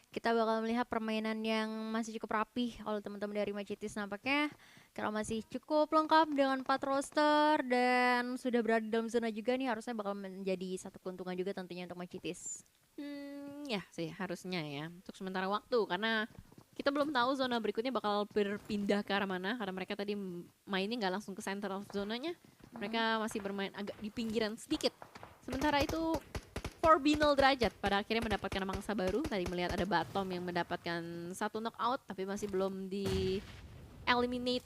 kita bakal melihat permainan yang masih cukup rapih oleh teman-teman dari Macitis nampaknya karena masih cukup lengkap dengan 4 roster dan sudah berada dalam zona juga nih harusnya bakal menjadi satu keuntungan juga tentunya untuk Macitis. Ya sih harusnya ya untuk sementara waktu karena kita belum tahu zona berikutnya bakal berpindah ke arah mana karena mereka tadi mainnya nggak langsung ke center of zonanya. Mereka masih bermain agak di pinggiran sedikit. Sementara itu Forbinal derajat pada akhirnya mendapatkan mangsa baru. Tadi melihat ada Batom yang mendapatkan satu knockout tapi masih belum di eliminate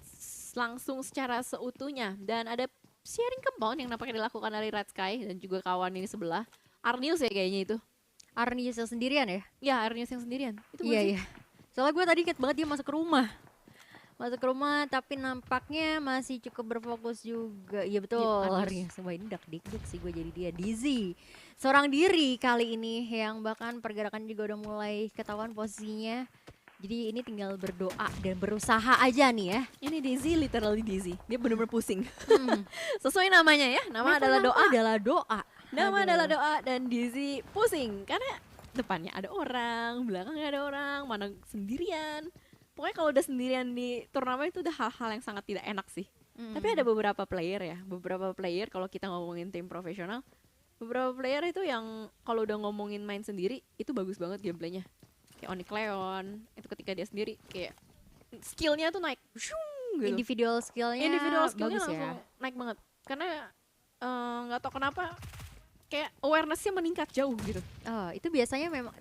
langsung secara seutuhnya. Dan ada sharing compound yang nampaknya dilakukan oleh Red Sky dan juga kawan ini sebelah. Arnius ya kayaknya itu. Arnius yang sendirian ya? Ya Arnius yang sendirian. Itu Iya bukan sih? iya. Soalnya gue tadi inget banget dia masuk ke rumah. Masuk ke rumah tapi nampaknya masih cukup berfokus juga. Iya betul. Iya, Arnius. Arnius semua ini dak sih gue jadi dia Dizzy. Seorang diri kali ini yang bahkan pergerakan juga udah mulai ketahuan posisinya. Jadi ini tinggal berdoa dan berusaha aja nih ya. Ini Dizzy, literally Dizzy. Dia benar-benar pusing. Hmm. Sesuai namanya ya. Nama adalah doa. Adalah doa. Nama Aduh. adalah doa dan Dizzy pusing karena depannya ada orang, belakangnya ada orang, mana sendirian. Pokoknya kalau udah sendirian di turnamen itu udah hal-hal yang sangat tidak enak sih. Tapi ada beberapa player ya, beberapa player kalau kita ngomongin tim profesional, beberapa player itu yang kalau udah ngomongin main sendiri itu bagus banget gameplaynya. Kayak Onyx Leon, itu ketika dia sendiri kayak skillnya tuh naik, shung, gitu. Individual skillnya Individual skillnya bagus langsung ya. naik banget. Karena nggak tahu kenapa kayak awarenessnya meningkat jauh gitu. Oh, itu biasanya memang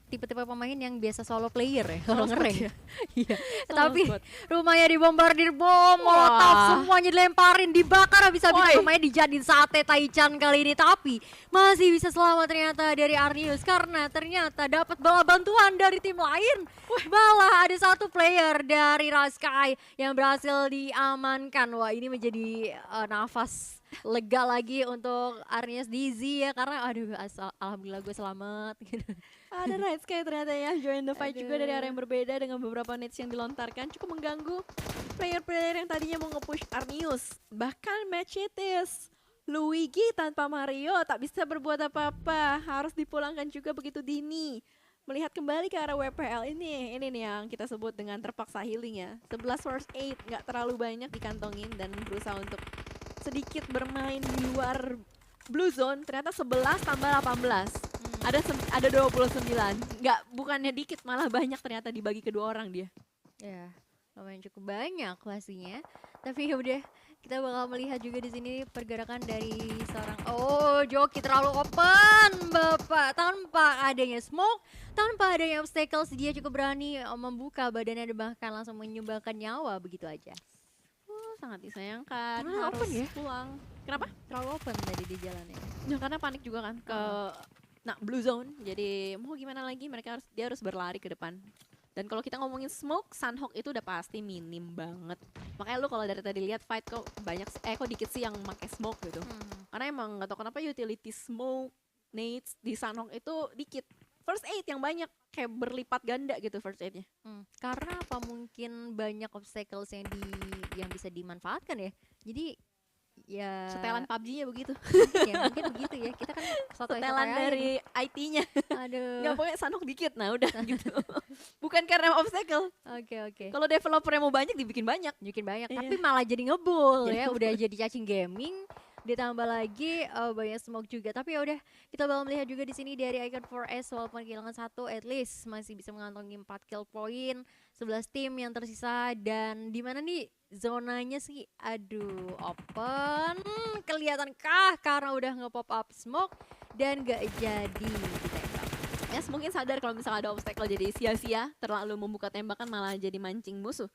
tipe-tipe pemain yang biasa solo player ya, Solo kalau squad ngeri. ya. Iya. Solo Tapi squad. rumahnya dibombardir bom, molotov, Wah. semuanya dilemparin, dibakar habis-habisan, Woi. rumahnya dijadiin sate taichan kali ini. Tapi masih bisa selamat ternyata dari Arnius karena ternyata dapat bala bantuan dari tim lain. Bala ada satu player dari Raskai yang berhasil diamankan. Wah, ini menjadi nafas lega lagi untuk Arnius Dizzy ya karena aduh alhamdulillah gue selamat gitu. Ada Red Sky ternyata ya join the fight juga dari Aduh. area yang berbeda dengan beberapa nets yang dilontarkan cukup mengganggu player-player yang tadinya mau nge-push Arnius. Bahkan Machetes Luigi tanpa Mario tak bisa berbuat apa-apa, harus dipulangkan juga begitu dini. Melihat kembali ke arah WPL ini nih yang kita sebut dengan terpaksa healing ya. 11 first aid nggak terlalu banyak dikantongin dan berusaha untuk sedikit bermain di luar blue zone. Ternyata 11 tambah 18. Ada 29. Nggak, bukannya dikit, malah banyak ternyata dibagi kedua orang dia. Ya, lumayan cukup banyak pastinya. Tapi ya udah, kita bakal melihat juga di sini pergerakan dari seorang joki terlalu open, Bapak. Tanpa adanya smoke, tanpa adanya obstacles, dia cukup berani membuka badannya dan bahkan langsung menyumbangkan nyawa begitu aja. Sangat disayangkan, Terlalu harus open ya? pulang. Kenapa? Terlalu open tadi di jalannya. Ya karena panik juga kan ke blue zone. Jadi mau gimana lagi dia harus berlari ke depan. Dan kalau kita ngomongin smoke, Sunhawk itu udah pasti minim banget. Makanya lu kalau dari tadi lihat fight kok kok dikit sih yang pakai smoke gitu. Karena emang nggak tahu kenapa utility smoke nades di Sunhawk itu dikit. First aid yang banyak kayak berlipat ganda gitu first aidnya. Karena apa mungkin banyak obstacles yang bisa dimanfaatkan ya. Jadi ya Setelan PUBG-nya begitu. mungkin begitu ya. Kita kan satu Setelan dari IT-nya. Aduh. Nggak pokoknya Sanhok dikit, nah udah gitu. Bukan karena obstacle. Oke. Kalau developernya mau banyak dibikin banyak. Bikin banyak, Iya. tapi malah jadi ngebul Jadi ya. Udah jadi cacing gaming, ditambah lagi banyak smoke juga. Tapi ya udah, kita bakal melihat juga di sini dari Icon 4S walaupun kehilangan satu, at least masih bisa mengantongi 4 kill point, 11 tim yang tersisa dan di mana nih zonanya sih? Aduh, open. Kelihatankah karena udah nge-pop up smoke dan gak jadi ditembak. Ya mungkin sadar kalau misalnya ada obstacle jadi sia-sia, terlalu membuka tembakan malah jadi mancing musuh.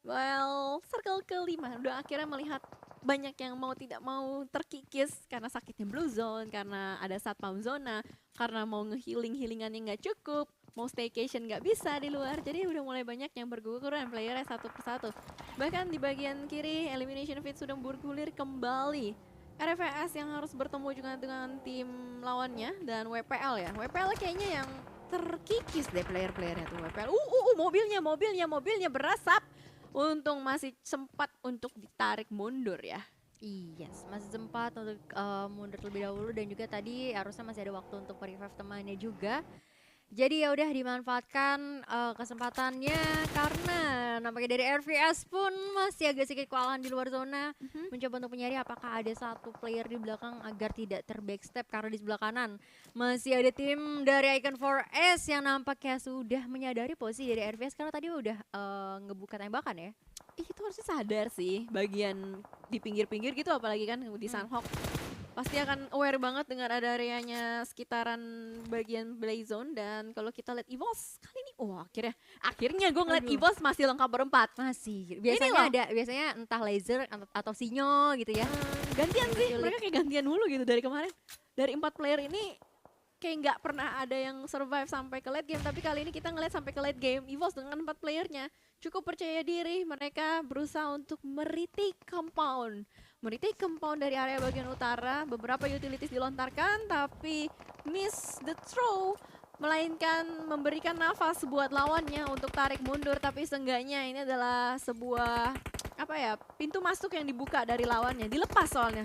Well, circle kelima udah akhirnya melihat banyak yang mau tidak mau terkikis karena sakitnya blue zone, karena ada satpam zona, karena mau healingannya nggak cukup, mau staycation nggak bisa di luar, jadi udah mulai banyak yang berguguran playernya satu persatu. Bahkan di bagian kiri elimination feed sudah bergulir kembali. RFS yang harus bertemu juga dengan tim lawannya dan WPL ya. WPL kayaknya yang terkikis deh player-playernya tuh WPL. Mobilnya berasap. Untung masih sempat untuk ditarik mundur ya. Yes, masih sempat untuk mundur terlebih dahulu dan juga tadi harusnya masih ada waktu untuk revive temannya juga. Jadi ya udah dimanfaatkan kesempatannya karena nampaknya dari RVS pun masih agak sedikit kewalahan di luar zona, mencoba untuk mencari apakah ada satu player di belakang agar tidak terbackstep karena di sebelah kanan masih ada tim dari Icon 4S yang nampaknya sudah menyadari posisi dari RVS karena tadi udah ngebuka tembakan ya. Itu harusnya sadar sih bagian di pinggir-pinggir gitu, apalagi kan di Sunhawk pasti akan aware banget dengan ada areanya sekitaran bagian Blaze Zone. Dan kalau kita lihat EVOS kali ini, akhirnya gue ngeliat Aduh. EVOS masih lengkap berempat. Masih loh. biasanya entah laser atau sinyo gitu ya. Gantian sih, Diculik. mereka kayak gantian mulu gitu dari kemarin. Dari 4 player ini kayak nggak pernah ada yang survive sampai ke late game, tapi kali ini kita ngeliat sampai ke late game. EVOS dengan 4 playernya cukup percaya diri, mereka berusaha untuk meretake compound dari area bagian utara. Beberapa utilities dilontarkan tapi miss the throw, melainkan memberikan nafas buat lawannya untuk tarik mundur. Tapi seenggaknya ini adalah sebuah pintu masuk yang dibuka dari lawannya, dilepas soalnya.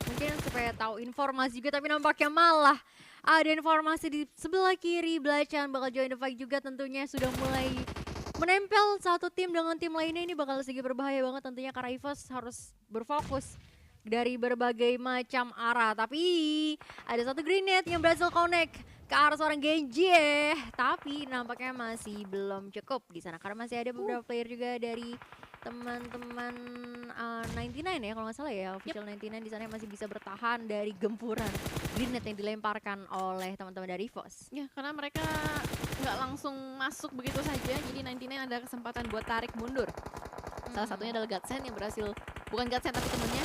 Mungkin supaya tahu informasi juga, tapi nampaknya malah ada informasi di sebelah kiri. Belacan bakal join the fight juga, tentunya sudah mulai menempel satu tim dengan tim lainnya. Ini bakal sedikit berbahaya banget tentunya karena EVOS harus berfokus dari berbagai macam arah. Tapi ada satu grenade yang berhasil connect ke arah seorang Genji, tapi nampaknya masih belum cukup di sana karena masih ada beberapa player juga dari teman-teman 99 ya kalau nggak salah ya, official 99 di sana yang masih bisa bertahan dari gempuran grenade yang dilemparkan oleh teman-teman dari EVOS. Ya, karena mereka nggak langsung masuk begitu saja, jadi 99 ada kesempatan buat tarik mundur. Salah satunya adalah Godsend yang berhasil, bukan Godsend tapi temennya,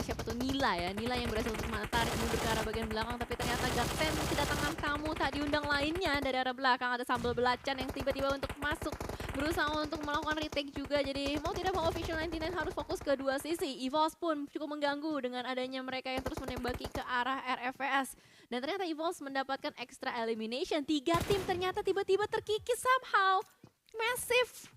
siapa tuh, Nila yang berhasil untuk tarik mundur ke arah bagian belakang. Tapi ternyata Godsend kedatangan tamu tak diundang lainnya dari arah belakang. Ada Sambal Belacan yang tiba-tiba untuk masuk, berusaha untuk melakukan retake juga. Jadi mau tidak mau official 99 harus fokus ke dua sisi. EVOS pun cukup mengganggu dengan adanya mereka yang terus menembaki ke arah RFVS. Dan ternyata EVOS mendapatkan extra elimination. 3 tim ternyata tiba-tiba terkikis somehow. Massive.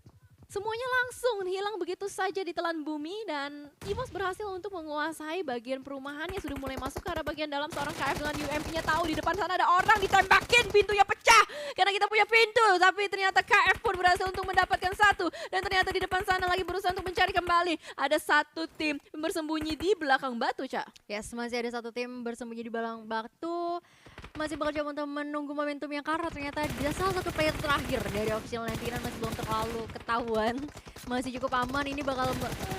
Semuanya langsung hilang begitu saja ditelan bumi. Dan EVOS berhasil untuk menguasai bagian perumahan yang sudah mulai masuk ke arah bagian dalam. Seorang KF dengan UMP-nya tahu di depan sana ada orang, ditembakin, pintunya pecah karena kita punya pintu. Tapi ternyata KF pun berhasil untuk mendapatkan satu. Dan ternyata di depan sana lagi berusaha untuk mencari kembali. Ada satu tim bersembunyi di belakang batu, Cak. Yes, masih ada satu tim bersembunyi di belakang batu. Masih bakal coba untuk menunggu momentumnya karena ternyata dia salah satu player terakhir dari official 99 masih belum terlalu ketahuan. Masih cukup aman, ini bakal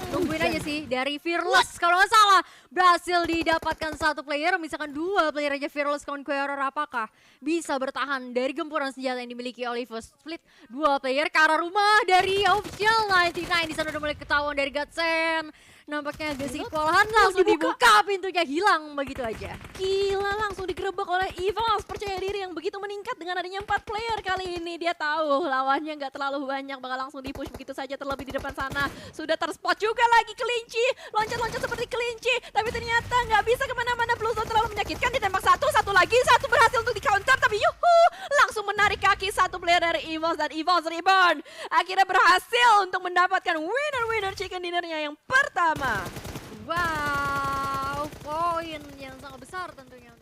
nungguin aja sih dari Fearless. Kalau nggak salah berhasil didapatkan satu player, misalkan 2 player aja Fearless Conqueror, apakah bisa bertahan dari gempuran senjata yang dimiliki oleh First Split. 2 player ke arah rumah dari official 99 di sana udah mulai ketahuan dari Godsend. Nampaknya agak sedikit kewalahan, langsung dibuka pintunya, hilang begitu aja. Gila, langsung digerebek oleh EVOS. Percaya diri yang begitu meningkat dengan adanya 4 player kali ini. Dia tahu lawannya nggak terlalu banyak, bakal langsung dipush begitu saja. Terlebih di depan sana sudah terspot juga lagi kelinci, loncat-loncat seperti kelinci. Tapi ternyata nggak bisa kemana-mana, Blue Zone terlalu menyakitkan. Ditembak satu lagi, satu berhasil untuk di counter. Tapi yuhu, langsung menarik kaki satu player dari EVOS. Dan EVOS Reborn akhirnya berhasil untuk mendapatkan winner chicken dinnernya yang pertama. Wow, poin yang sangat besar tentunya.